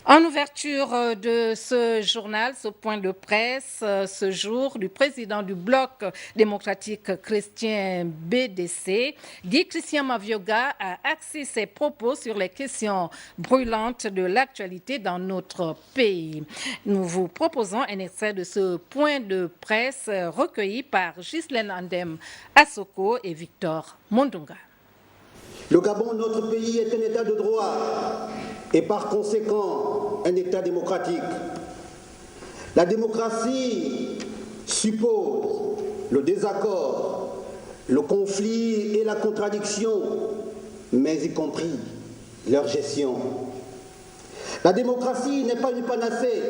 En ouverture de ce journal, ce point de presse, ce jour, du président du Bloc démocratique chrétien BDC, Guy Christian Mavioga a axé ses propos sur les questions brûlantes de l'actualité dans notre pays. Nous vous proposons un extrait de ce point de presse recueilli par Ghislaine Andem Assoko et Victor Mondunga. Le Gabon, notre pays, est un État de droit et par conséquent un État démocratique. La démocratie suppose le désaccord, le conflit et la contradiction, mais y compris leur gestion. La démocratie n'est pas une panacée,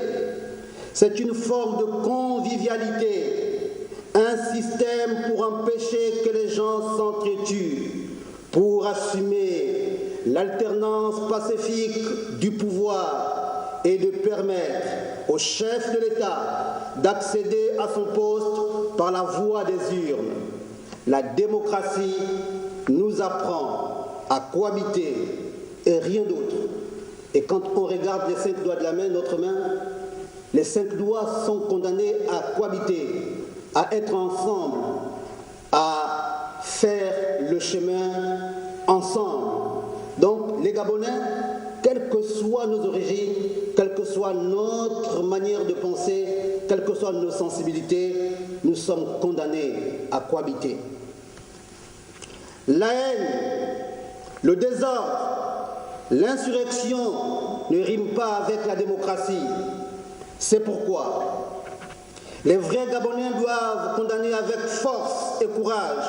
c'est une forme de convivialité, un système pour empêcher que les gens s'entretuent, pour assumer l'alternance pacifique du pouvoir et de permettre au chef de l'État d'accéder à son poste par la voie des urnes. La démocratie nous apprend à cohabiter et rien d'autre. Et quand on regarde les 5 doigts de la main, notre main, les 5 doigts sont condamnés à cohabiter, à être ensemble, à faire le chemin ensemble. Donc les Gabonais, quelles que soient nos origines, quelle que soit notre manière de penser, quelles que soient nos sensibilités, nous sommes condamnés à cohabiter. La haine, le désordre, l'insurrection ne riment pas avec la démocratie. C'est pourquoi les vrais Gabonais doivent condamner avec force et courage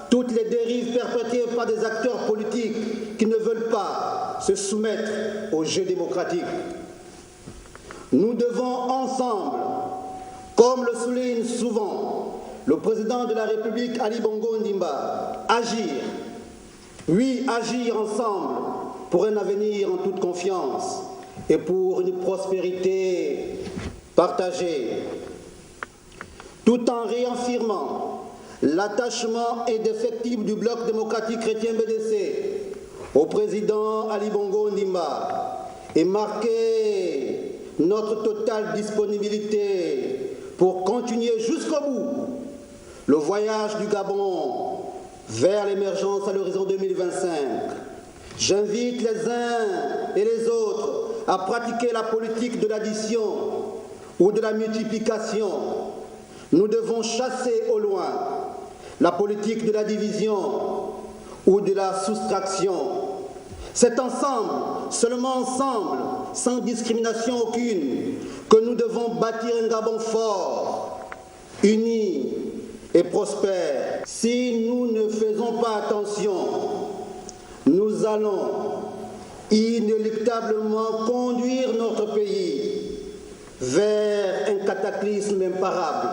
toutes les dérives perpétrées par des acteurs politiques qui ne veulent pas se soumettre au jeu démocratique. Nous devons ensemble, comme le souligne souvent le président de la République Ali Bongo Ondimba, agir. Oui, agir ensemble pour un avenir en toute confiance et pour une prospérité partagée, tout en réaffirmant l'attachement indéfectible du Bloc démocratique chrétien BDC au président Ali Bongo Ondimba et marquer notre totale disponibilité pour continuer jusqu'au bout le voyage du Gabon vers l'émergence à l'horizon 2025. J'invite les uns et les autres à pratiquer la politique de l'addition ou de la multiplication. Nous devons chasser au loin la politique de la division ou de la soustraction. C'est ensemble, seulement ensemble, sans discrimination aucune, que nous devons bâtir un Gabon fort, uni et prospère. Si nous ne faisons pas attention, nous allons inéluctablement conduire notre pays vers un cataclysme imparable.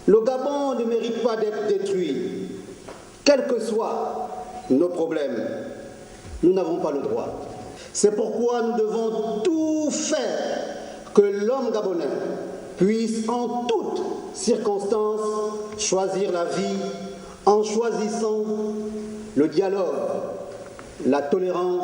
Le Gabon ne mérite pas d'être détruit, quels que soient nos problèmes. Nous n'avons pas le droit. C'est pourquoi nous devons tout faire que l'homme gabonais puisse en toutes circonstances choisir la vie en choisissant le dialogue, la tolérance